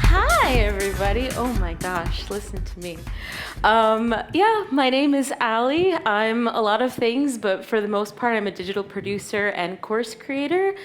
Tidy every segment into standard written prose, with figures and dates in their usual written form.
Hi, everybody. Oh my gosh, listen to me. Yeah, my name is Allie. I'm a lot of things, but for the most part, I'm a digital producer and course creator.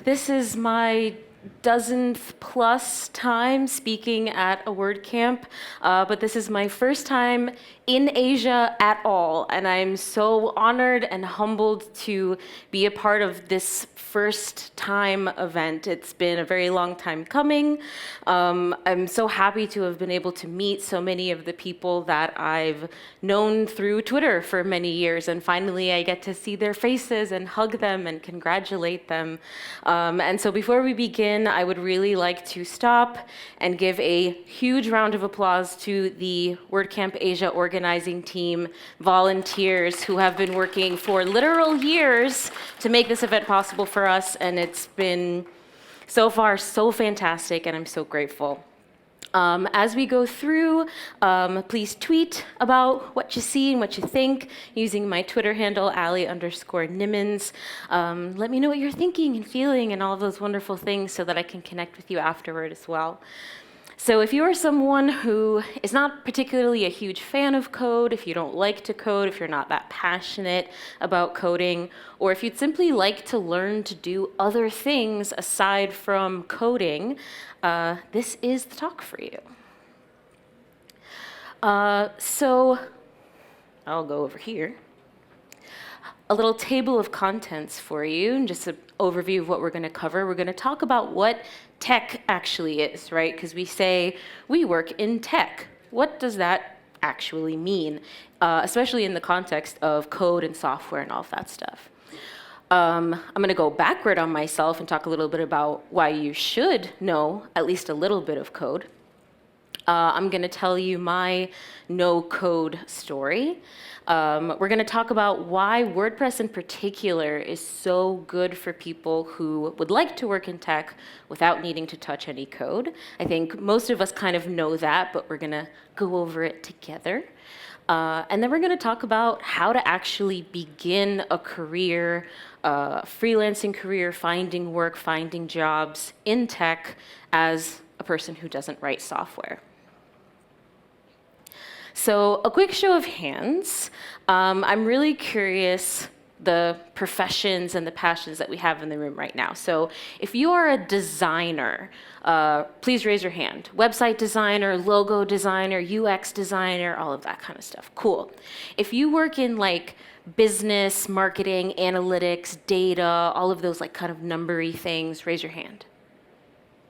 This is my dozenth plus time speaking at a WordCamp, but this is my first time in Asia at all, and I'm so honored and humbled to be a part of this first time event. It's been a very long time coming. I'm so happy to have been able to meet so many of the people that I've known through Twitter for many years, and finally I get to see their faces and hug them and congratulate them. And so before we begin, I would really like to stop and give a huge round of applause to the WordCamp Asia organizing team, volunteers who have been working for literal years to make this event possible for us, and it's been so far so fantastic, and I'm so grateful. As we go through, please tweet about what you see and what you think using my Twitter handle, Allie_Nimmons. Let me know what you're thinking and feeling and all of those wonderful things so that I can connect with you afterward as well. So if you are someone who is not particularly a huge fan of code, if you don't like to code, if you're not that passionate about coding, or if you'd simply like to learn to do other things aside from coding, this is the talk for you. So I'll go over here. A little table of contents for you, and just an overview of what we're going to cover. We're going to talk about what tech actually is, right? Because we say we work in tech. What does that actually mean, especially in the context of code and software and all of that stuff? I'm going to go backward on myself and talk a little bit about why you should know at least a little bit of code. I'm going to tell you my no-code story. We're going to talk about why WordPress in particular is so good for people who would like to work in tech without needing to touch any code. I think most of us kind of know that, but we're going to go over it together. And then we're going to talk about how to actually begin a career, freelancing career, finding work, finding jobs in tech as a person who doesn't write software. So a quick show of hands. I'm really curious the professions and the passions that we have in the room right now. So if you are a designer, please raise your hand. Website designer, logo designer, UX designer, all of that kind of stuff. Cool. If you work in like business, marketing, analytics, data, all of those like kind of numbery things, raise your hand.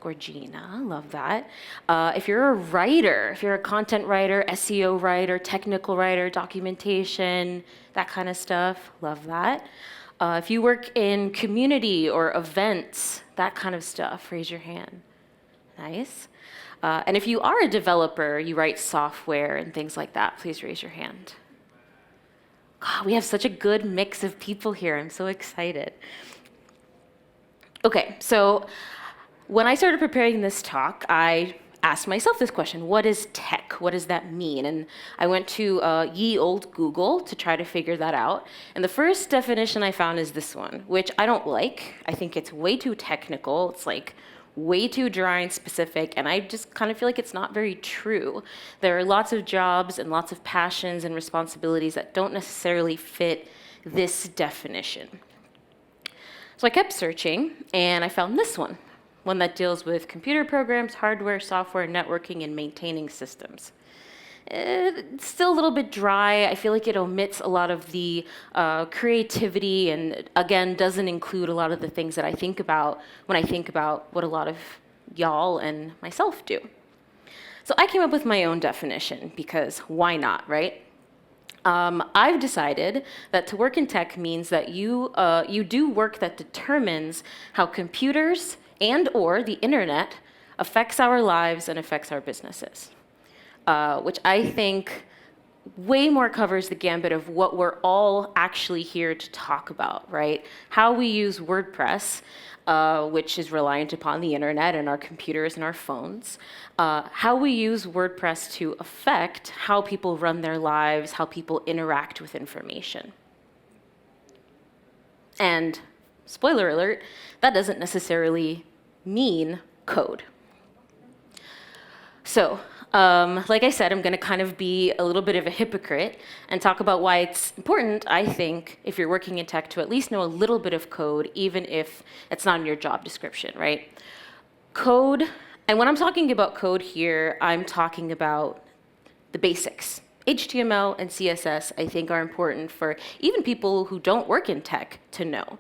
Gorgina, love that. If you're a writer, if you're a content writer, SEO writer, technical writer, documentation, that kind of stuff, love that. If you work in community or events, that kind of stuff, raise your hand. Nice. And if you are a developer, you write software and things like that, please raise your hand. God, we have such a good mix of people here. I'm so excited. Okay, so when I started preparing this talk, I asked myself this question: what is tech? What does that mean? And I went to ye old Google to try to figure that out. And the first definition I found is this one, which I don't like. I think it's way too technical. It's like way too dry and specific, and I just kind of feel like it's not very true. There are lots of jobs and lots of passions and responsibilities that don't necessarily fit this definition. So I kept searching, and I found this one that deals with computer programs, hardware, software, networking, and maintaining systems. It's still a little bit dry. I feel like it omits a lot of the creativity and, again, doesn't include a lot of the things that I think about when I think about what a lot of y'all and myself do. So I came up with my own definition because why not, right? I've decided that to work in tech means that you do work that determines how computers and/or the internet affects our lives and affects our businesses, which I think way more covers the gambit of what we're all actually here to talk about, right? How we use WordPress, which is reliant upon the internet and our computers and our phones, how we use WordPress to affect how people run their lives, how people interact with information. And spoiler alert, that doesn't necessarily mean code. So, like I said, I'm going to kind of be a little bit of a hypocrite and talk about why it's important, I think, if you're working in tech, to at least know a little bit of code, even if it's not in your job description, right? Code, and when I'm talking about code here, I'm talking about the basics. HTML and CSS, I think, are important for even people who don't work in tech to know.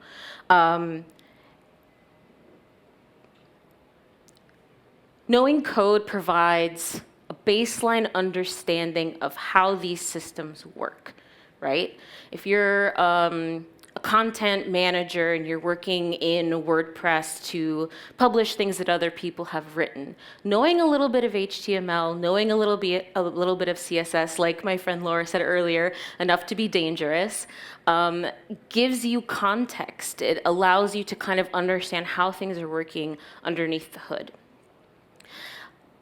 Knowing code provides a baseline understanding of how these systems work, right? If you're a content manager and you're working in WordPress to publish things that other people have written, knowing a little bit of HTML, knowing a little bit of CSS, like my friend Laura said earlier, enough to be dangerous, gives you context. It allows you to kind of understand how things are working underneath the hood.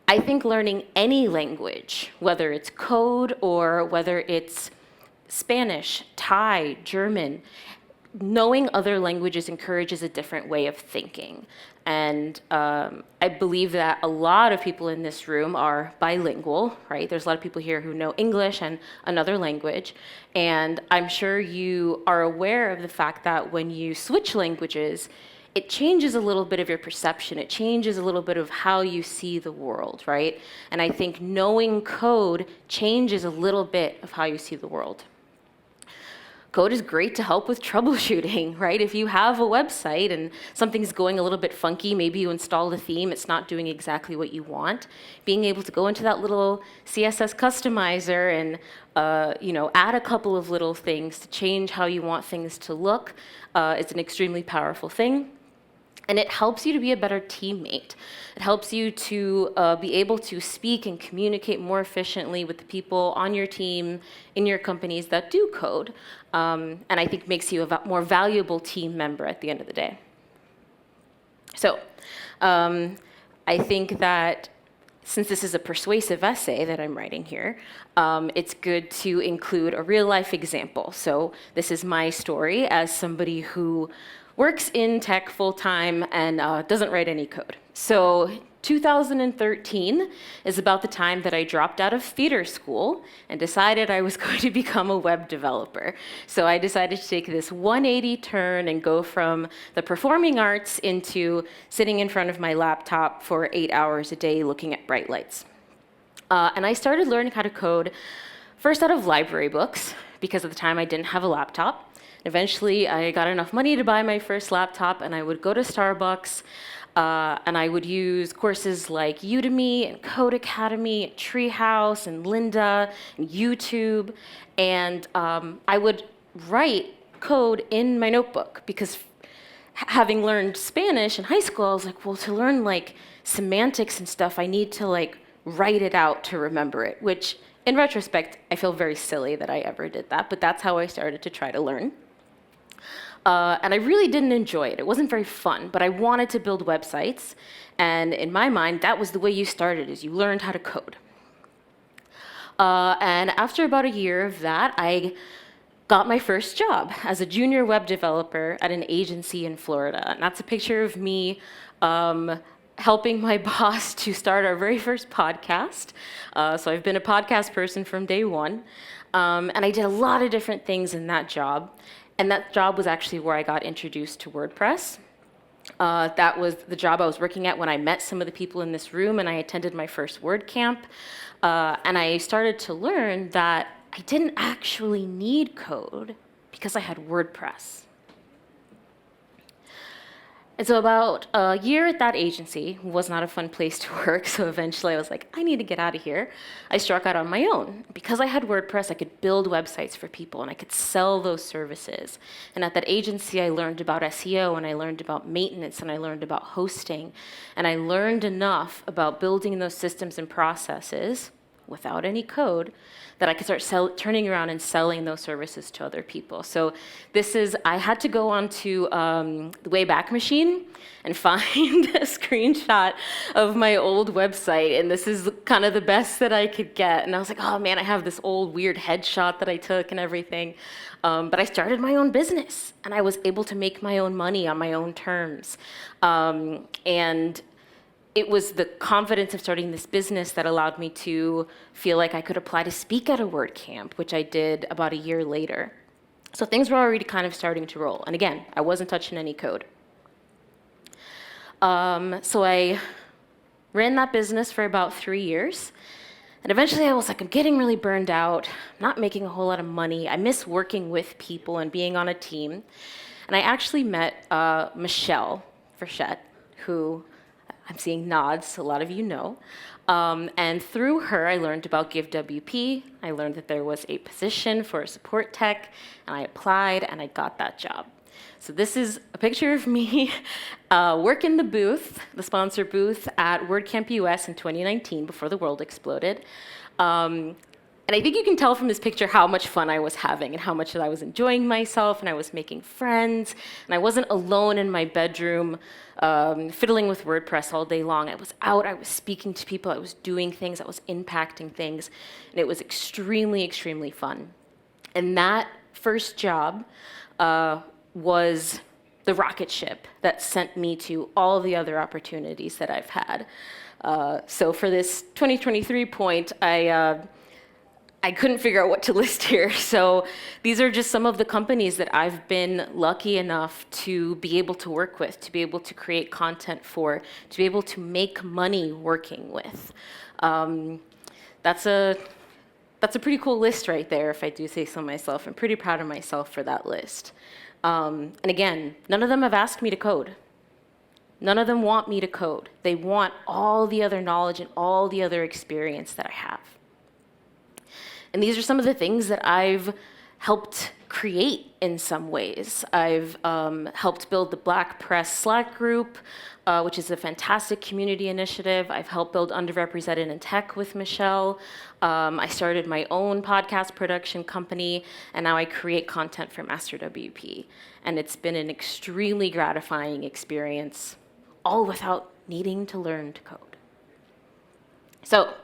I think learning any language, whether it's code or whether it's Spanish, Thai, German, knowing other languages encourages a different way of thinking. And I believe that a lot of people in this room are bilingual, right? There's a lot of people here who know English and another language. And I'm sure you are aware of the fact that when you switch languages, it changes a little bit of your perception. It changes a little bit of how you see the world, right? And I think knowing code changes a little bit of how you see the world. Code is great to help with troubleshooting, right? If you have a website and something's going a little bit funky, maybe you installed a theme, it's not doing exactly what you want, being able to go into that little CSS customizer and add a couple of little things to change how you want things to look is an extremely powerful thing. And it helps you to be a better teammate. It helps you to be able to speak and communicate more efficiently with the people on your team, in your companies that do code. And I think makes you a more valuable team member at the end of the day. So I think that since this is a persuasive essay that I'm writing here, it's good to include a real life example. So this is my story as somebody who works in tech full-time and doesn't write any code. So 2013 is about the time that I dropped out of theater school and decided I was going to become a web developer. So I decided to take this 180 turn and go from the performing arts into sitting in front of my laptop for 8 hours a day looking at bright lights. And I started learning how to code first out of library books, because at the time I didn't have a laptop. Eventually, I got enough money to buy my first laptop, and I would go to Starbucks, and I would use courses like Udemy and Code Academy, and Treehouse, and Lynda, and YouTube, and I would write code in my notebook, because having learned Spanish in high school, I was like, well, to learn like semantics and stuff, I need to like write it out to remember it, which in retrospect, I feel very silly that I ever did that, but that's how I started to try to learn. And I really didn't enjoy it. It wasn't very fun, but I wanted to build websites. And in my mind, that was the way you started, is you learned how to code. And after about a year of that, I got my first job as a junior web developer at an agency in Florida. And that's a picture of me helping my boss to start our very first podcast. So I've been a podcast person from day one. And I did a lot of different things in that job. And that job was actually where I got introduced to WordPress. That was the job I was working at when I met some of the people in this room, and I attended my first WordCamp. And I started to learn that I didn't actually need code because I had WordPress. And so about a year at that agency was not a fun place to work, so eventually I was like, I need to get out of here. I struck out on my own. Because I had WordPress, I could build websites for people, and I could sell those services. And at that agency, I learned about SEO, and I learned about maintenance, and I learned about hosting. And I learned enough about building those systems and processes without any code that I could start turning around and selling those services to other people. So I had to go onto the Wayback Machine and find a screenshot of my old website, and this is kind of the best that I could get. And I was like, oh man, I have this old weird headshot that I took and everything. But I started my own business, and I was able to make my own money on my own terms. And it was the confidence of starting this business that allowed me to feel like I could apply to speak at a WordCamp, which I did about a year later. So things were already kind of starting to roll. And again, I wasn't touching any code. So I ran that business for about 3 years. And eventually I was like, I'm getting really burned out, I'm not making a whole lot of money. I miss working with people and being on a team. And I actually met Michelle Frechette, who I'm seeing nods, a lot of you know. And through her, I learned about GiveWP. I learned that there was a position for a support tech, and I applied, and I got that job. So this is a picture of me working the booth, the sponsor booth at WordCamp US in 2019 before the world exploded. And I think you can tell from this picture how much fun I was having and how much I was enjoying myself, and I was making friends, and I wasn't alone in my bedroom fiddling with WordPress all day long. I was out, I was speaking to people, I was doing things, I was impacting things, and it was extremely, extremely fun. And that first job was the rocket ship that sent me to all the other opportunities that I've had. So for this 2023 point, I couldn't figure out what to list here. So these are just some of the companies that I've been lucky enough to be able to work with, to be able to create content for, to be able to make money working with. That's a pretty cool list right there, if I do say so myself. I'm pretty proud of myself for that list. And again, none of them have asked me to code. None of them want me to code. They want all the other knowledge and all the other experience that I have. And these are some of the things that I've helped create in some ways. I've helped build the BlackPress Slack group, which is a fantastic community initiative. I've helped build Underrepresented in Tech with Michelle. I started my own podcast production company, and now I create content for MasterWP. And it's been an extremely gratifying experience, all without needing to learn to code. So,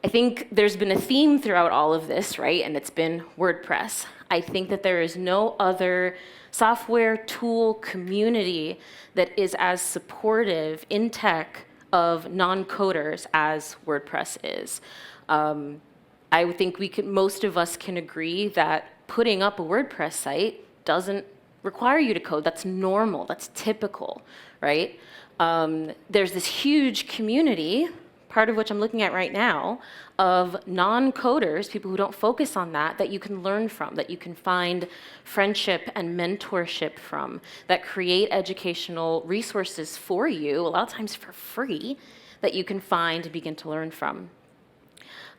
I think there's been a theme throughout all of this, right? And it's been WordPress. I think that there is no other software tool community that is as supportive in tech of non-coders as WordPress is. I think most of us can agree that putting up a WordPress site doesn't require you to code. That's normal, that's typical, right? There's this huge community, part of which I'm looking at right now, of non-coders, people who don't focus on that you can learn from, that you can find friendship and mentorship from, that create educational resources for you, a lot of times for free, that you can find and begin to learn from.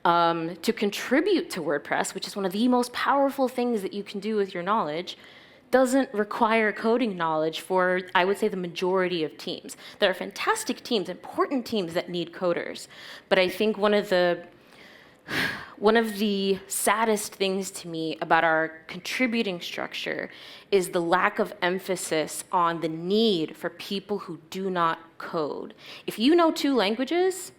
To contribute to WordPress, which is one of the most powerful things that you can do with your knowledge, doesn't require coding knowledge for, I would say, the majority of teams. There are fantastic teams, important teams that need coders. But I think one of the saddest things to me about our contributing structure is the lack of emphasis on the need for people who do not code. If you know 2 languages,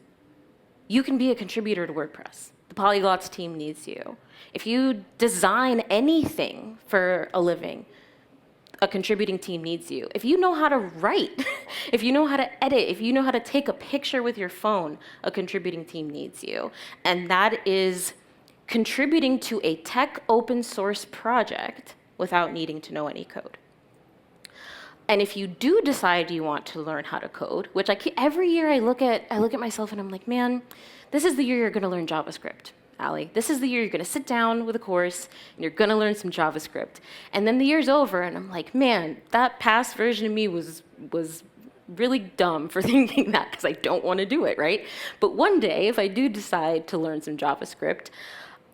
you can be a contributor to WordPress. The Polyglots team needs you. If you design anything for a living, a contributing team needs you. If you know how to write, if you know how to edit, if you know how to take a picture with your phone, a contributing team needs you. And that is contributing to a tech open source project without needing to know any code. And if you do decide you want to learn how to code, which every year I look at myself and I'm like, man, this is the year you're going to learn JavaScript. Allie, this is the year you're going to sit down with a course and you're going to learn some JavaScript. And then the year's over and I'm like, man, that past version of me was really dumb for thinking that because I don't want to do it, right? But one day, if I do decide to learn some JavaScript,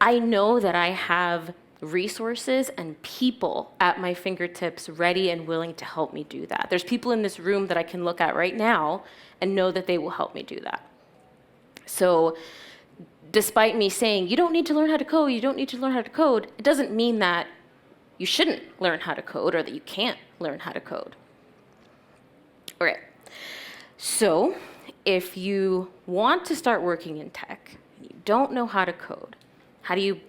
I know that I have resources and people at my fingertips ready and willing to help me do that. There's people in this room that I can look at right now and know that they will help me do that. So despite me saying, you don't need to learn how to code, you don't need to learn how to code, it doesn't mean that you shouldn't learn how to code or that you can't learn how to code. All right. So if you want to start working in tech, and you don't know how to code, how do you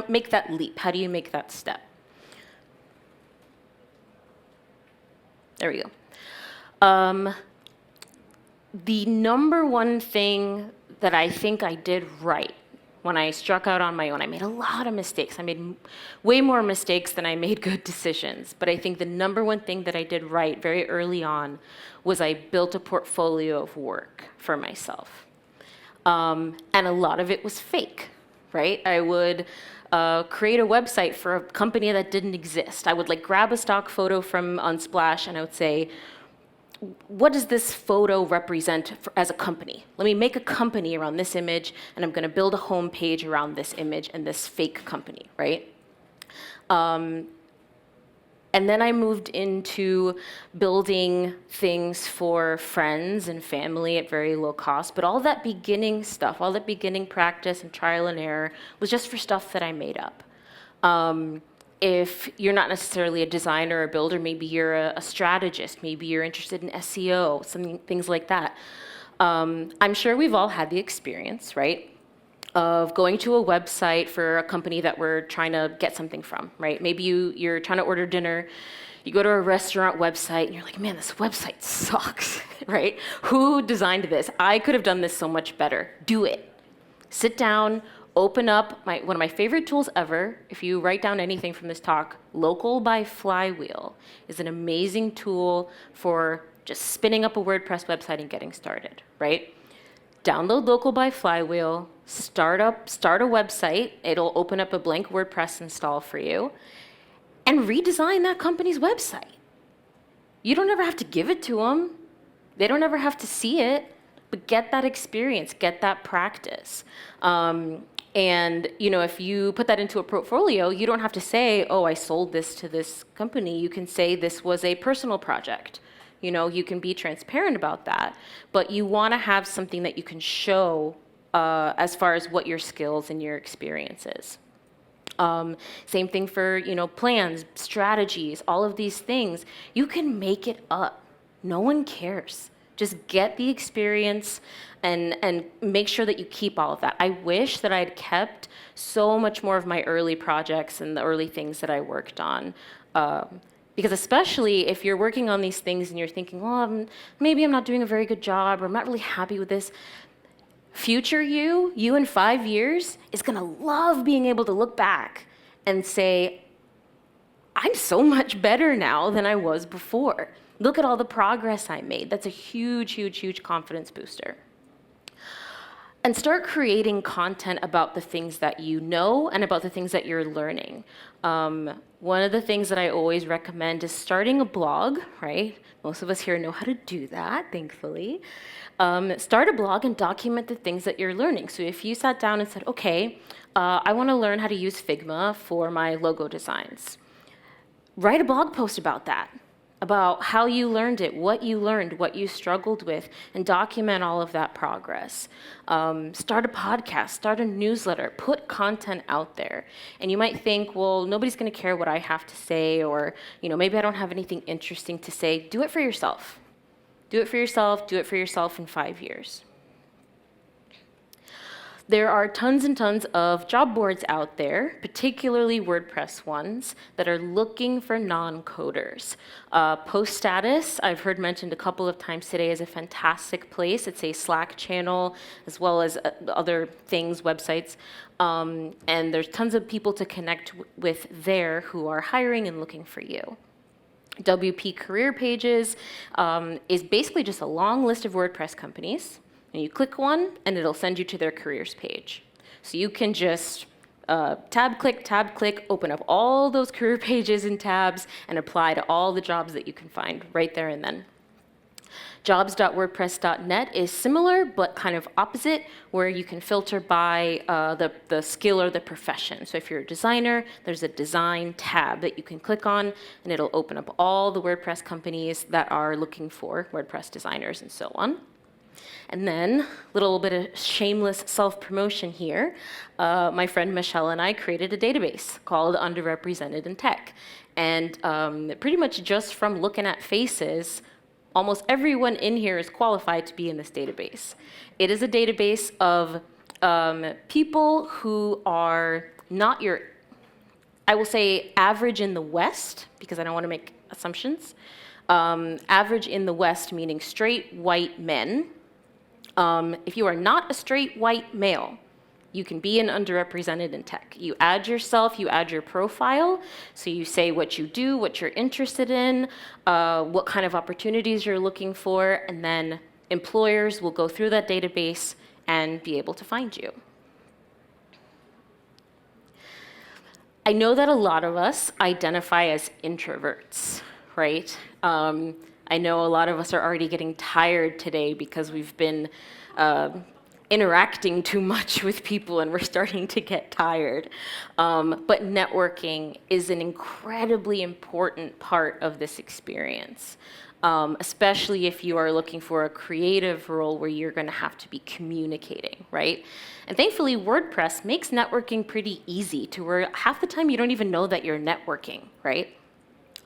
make that leap? How do you make that step? There we go. The number one thing that I think I did right when I struck out on my own, I made a lot of mistakes. I made way more mistakes than I made good decisions. But I think the number one thing that I did right very early on was I built a portfolio of work for myself. And a lot of it was fake, right? I would create a website for a company that didn't exist. I would like grab a stock photo from Unsplash and I would say, what does this photo represent as a company? Let me make a company around this image, and I'm going to build a home page around this image and this fake company, right? And then I moved into building things for friends and family at very low cost. But all that beginning stuff, all that beginning practice and trial and error was just for stuff that I made up. If you're not necessarily a designer or a builder, maybe you're a strategist, maybe you're interested in SEO, things like that. I'm sure we've all had the experience, right, of going to a website for a company that we're trying to get something from, right? Maybe you're trying to order dinner, you go to a restaurant website, and you're like, man, this website sucks, right? Who designed this? I could have done this so much better. Do it. Sit down. Open up one of my favorite tools ever. If you write down anything from this talk, Local by Flywheel is an amazing tool for just spinning up a WordPress website and getting started, right? Download Local by Flywheel, start a website. It'll open up a blank WordPress install for you, and redesign that company's website. You don't ever have to give it to them. They don't ever have to see it, but get that experience, get that practice. And if you put that into a portfolio, you don't have to say, oh, I sold this to this company. You can say this was a personal project. You can be transparent about that. But you want to have something that you can show as far as what your skills and your experience is. Same thing for, plans, strategies, all of these things. You can make it up. No one cares. Just get the experience and make sure that you keep all of that. I wish that I'd kept so much more of my early projects and the early things that I worked on. Because especially if you're working on these things and you're thinking, well, maybe I'm not doing a very good job, or I'm not really happy with this. Future you in 5 years, is going to love being able to look back and say, I'm so much better now than I was before. Look at all the progress I made. That's a huge, huge, huge confidence booster. And start creating content about the things that you know and about the things that you're learning. One of the things that I always recommend is starting a blog, right? Most of us here know how to do that, thankfully. Start a blog and document the things that you're learning. So if you sat down and said, okay, I want to learn how to use Figma for my logo designs, write a blog post about that, about how you learned it, what you struggled with, and document all of that progress. Start a podcast, start a newsletter, put content out there. And you might think, well, nobody's going to care what I have to say, or maybe I don't have anything interesting to say. Do it for yourself. Do it for yourself. Do it for yourself in 5 years. There are tons and tons of job boards out there, particularly WordPress ones, that are looking for non-coders. Post Status, I've heard mentioned a couple of times today, is a fantastic place. It's a Slack channel as well as other things, websites. And there's tons of people to connect with there who are hiring and looking for you. WP Career Pages is basically just a long list of WordPress companies. And you click one, and it'll send you to their careers page. So you can just tab click, open up all those career pages and tabs, and apply to all the jobs that you can find right there and then. Jobs.wordpress.net is similar, but kind of opposite, where you can filter by the skill or the profession. So if you're a designer, there's a design tab that you can click on, and it'll open up all the WordPress companies that are looking for WordPress designers and so on. And then, a little bit of shameless self-promotion here, my friend Michelle and I created a database called Underrepresented in Tech. And pretty much just from looking at faces, almost everyone in here is qualified to be in this database. It is a database of people who are not your, I will say average in the West, because I don't want to make assumptions. Average in the West, meaning straight white men. If you are not a straight white male, you can be an underrepresented in tech. You add yourself, you add your profile, so you say what you do, what you're interested in, what kind of opportunities you're looking for, and then employers will go through that database and be able to find you. I know that a lot of us identify as introverts, right? I know a lot of us are already getting tired today because we've been interacting too much with people and we're starting to get tired. But networking is an incredibly important part of this experience, especially if you are looking for a creative role where you're going to have to be communicating, right? And thankfully, WordPress makes networking pretty easy to where half the time you don't even know that you're networking, right?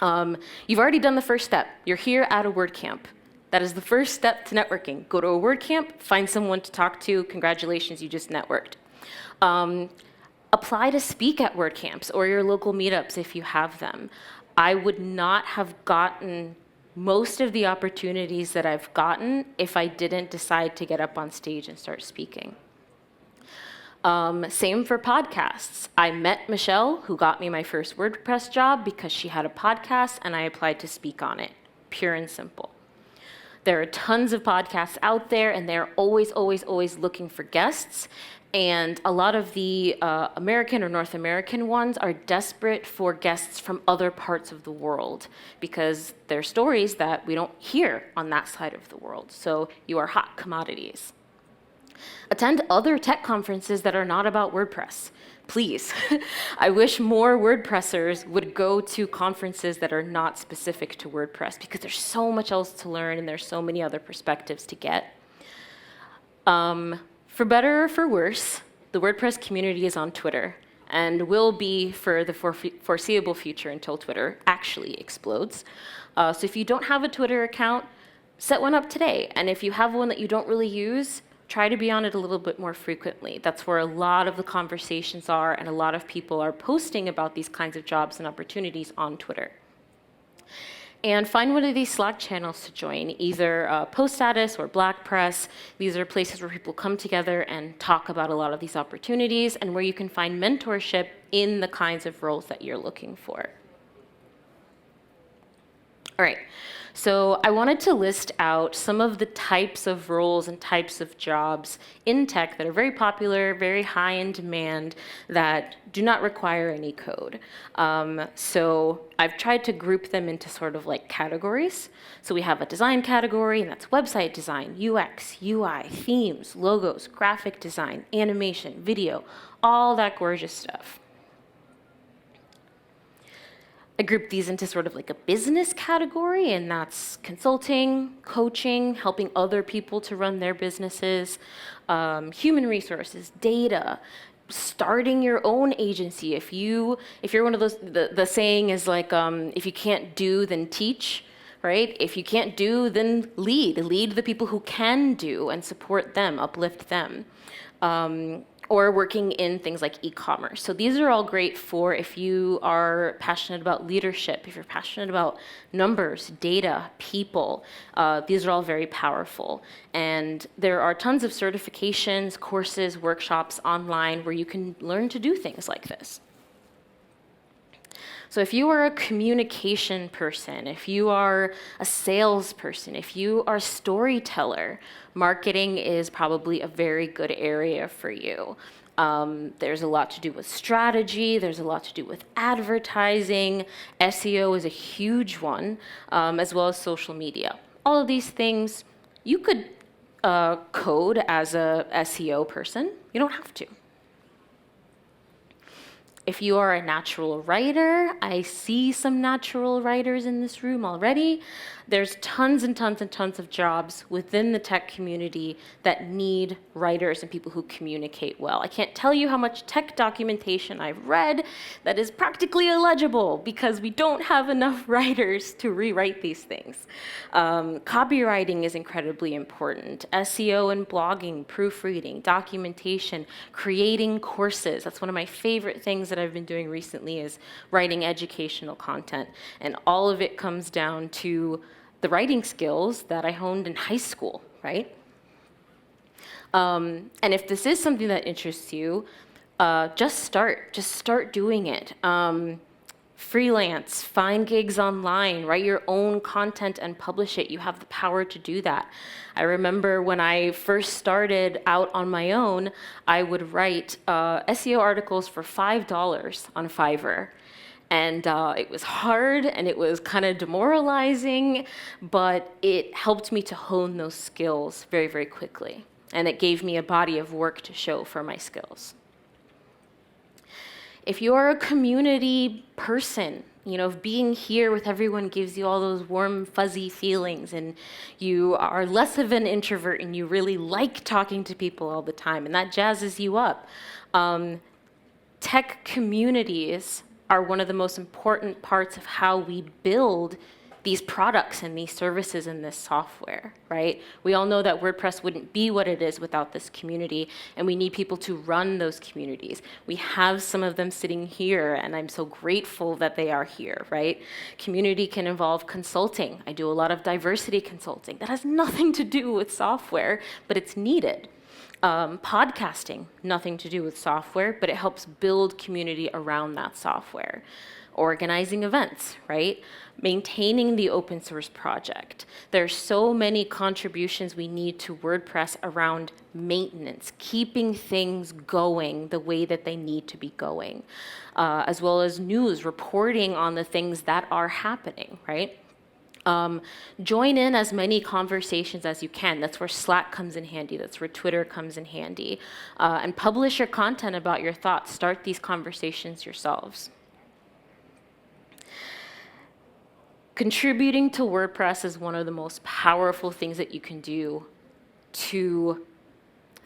You've already done the first step. You're here at a WordCamp. That is the first step to networking. Go to a WordCamp, find someone to talk to. Congratulations, you just networked. Apply to speak at WordCamps or your local meetups if you have them. I would not have gotten most of the opportunities that I've gotten if I didn't decide to get up on stage and start speaking. Same for podcasts. I met Michelle, who got me my first WordPress job because she had a podcast and I applied to speak on it. Pure and simple. There are tons of podcasts out there and they're always, always, always looking for guests. And a lot of the American or North American ones are desperate for guests from other parts of the world because they're stories that we don't hear on that side of the world. So you are hot commodities. Attend other tech conferences that are not about WordPress. Please. I wish more WordPressers would go to conferences that are not specific to WordPress because there's so much else to learn and there's so many other perspectives to get. For better or for worse, the WordPress community is on Twitter and will be for the foreseeable future until Twitter actually explodes. So if you don't have a Twitter account, set one up today. And if you have one that you don't really use, try to be on it a little bit more frequently. That's where a lot of the conversations are, and a lot of people are posting about these kinds of jobs and opportunities on Twitter. And find one of these Slack channels to join, either Post Status or BlackPress. These are places where people come together and talk about a lot of these opportunities and where you can find mentorship in the kinds of roles that you're looking for. All right. So I wanted to list out some of the types of roles and types of jobs in tech that are very popular, very high in demand, that do not require any code. So I've tried to group them into sort of like categories. So we have a design category, and that's website design, UX, UI, themes, logos, graphic design, animation, video, all that gorgeous stuff. I group these into sort of like a business category, and that's consulting, coaching, helping other people to run their businesses, human resources, data, starting your own agency. If you're one of those, the saying is like, if you can't do, then teach, right? If you can't do, then lead. Lead the people who can do and support them, uplift them. Or working in things like e-commerce. So these are all great for if you are passionate about leadership, if you're passionate about numbers, data, people. These are all very powerful. And there are tons of certifications, courses, workshops online where you can learn to do things like this. So if you are a communication person, if you are a salesperson, if you are a storyteller, marketing is probably a very good area for you. There's a lot to do with strategy, there's a lot to do with advertising, SEO is a huge one, as well as social media. All of these things, you could code as a SEO person, you don't have to. If you are a natural writer, I see some natural writers in this room already. There's tons and tons and tons of jobs within the tech community that need writers and people who communicate well. I can't tell you how much tech documentation I've read that is practically illegible because we don't have enough writers to rewrite these things. Copywriting is incredibly important. SEO and blogging, proofreading, documentation, creating courses. That's one of my favorite things that I've been doing recently is writing educational content. And all of it comes down to the writing skills that I honed in high school, right? And if this is something that interests you, just start doing it. Freelance, find gigs online, write your own content and publish it. You have the power to do that. I remember when I first started out on my own, I would write SEO articles for $5 on Fiverr. And it was hard and it was kind of demoralizing, but it helped me to hone those skills very, very quickly. And it gave me a body of work to show for my skills. If you're a community person, you know, if being here with everyone gives you all those warm, fuzzy feelings and you are less of an introvert and you really like talking to people all the time and that jazzes you up, tech communities are one of the most important parts of how we build these products and these services and this software, right? We all know that WordPress wouldn't be what it is without this community, and we need people to run those communities. We have some of them sitting here, and I'm so grateful that they are here, right? Community can involve consulting. I do a lot of diversity consulting. That has nothing to do with software, but it's needed. Podcasting, nothing to do with software, but it helps build community around that software. Organizing events, right? Maintaining the open source project. There's so many contributions we need to WordPress around maintenance, keeping things going the way that they need to be going, as well as news, reporting on the things that are happening, right? Join in as many conversations as you can. That's where Slack comes in handy. That's where Twitter comes in handy. And publish your content about your thoughts. Start these conversations yourselves. Contributing to WordPress is one of the most powerful things that you can do to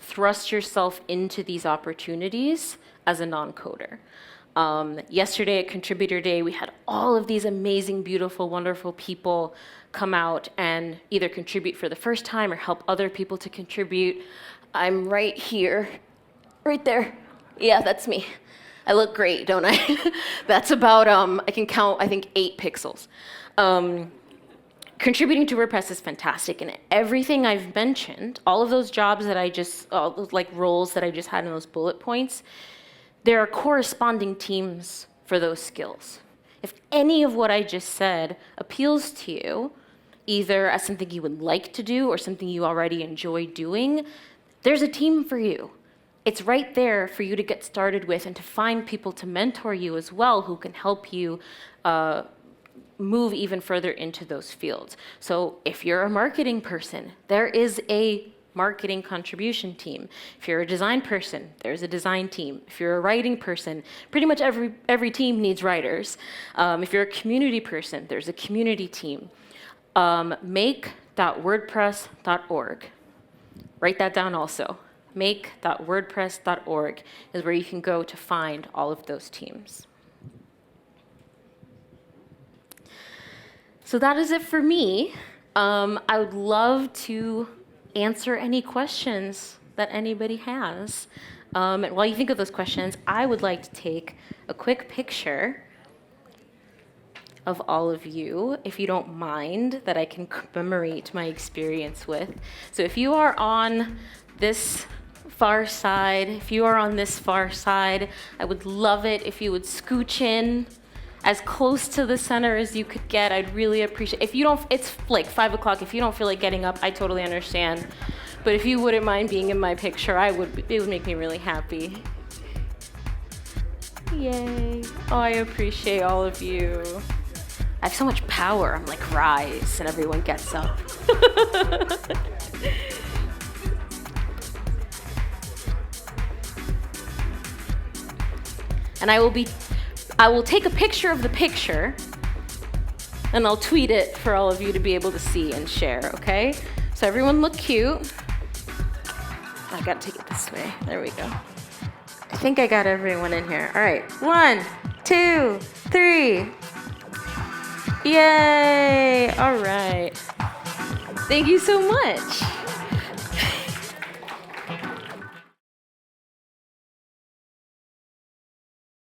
thrust yourself into these opportunities as a non-coder. Yesterday at Contributor Day, we had all of these amazing, beautiful, wonderful people come out and either contribute for the first time or help other people to contribute. I'm right here, right there. Yeah, that's me. I look great, don't I? That's about, I can count, I think, 8 pixels. Contributing to WordPress is fantastic, and everything I've mentioned, all of those jobs that I just, like roles that I just had in those bullet points, there are corresponding teams for those skills. If any of what I just said appeals to you, either as something you would like to do or something you already enjoy doing, there's a team for you. It's right there for you to get started with and to find people to mentor you as well who can help you move even further into those fields. So if you're a marketing person, there is a marketing contribution team. If you're a design person, there's a design team. If you're a writing person, pretty much every team needs writers. If you're a community person, there's a community team. Make.wordpress.org. Write that down also. Make.wordpress.org is where you can go to find all of those teams. So that is it for me. I would love to answer any questions that anybody has. And while you think of those questions, I would like to take a quick picture of all of you, if you don't mind, that I can commemorate my experience with. So if you are on this far side, I would love it if you would scooch in as close to the center as you could get. I'd really appreciate. If you don't, it's like 5 o'clock. If you don't feel like getting up, I totally understand. But if you wouldn't mind being in my picture, it would make me really happy. Yay. Oh, I appreciate all of you. I have so much power. I'm like, rise, and everyone gets up. And I will take a picture of the picture, and I'll tweet it for all of you to be able to see and share, okay? So everyone look cute. I gotta take it this way. There we go. I think I got everyone in here. All right, 1, 2, 3. Yay! All right. Thank you so much.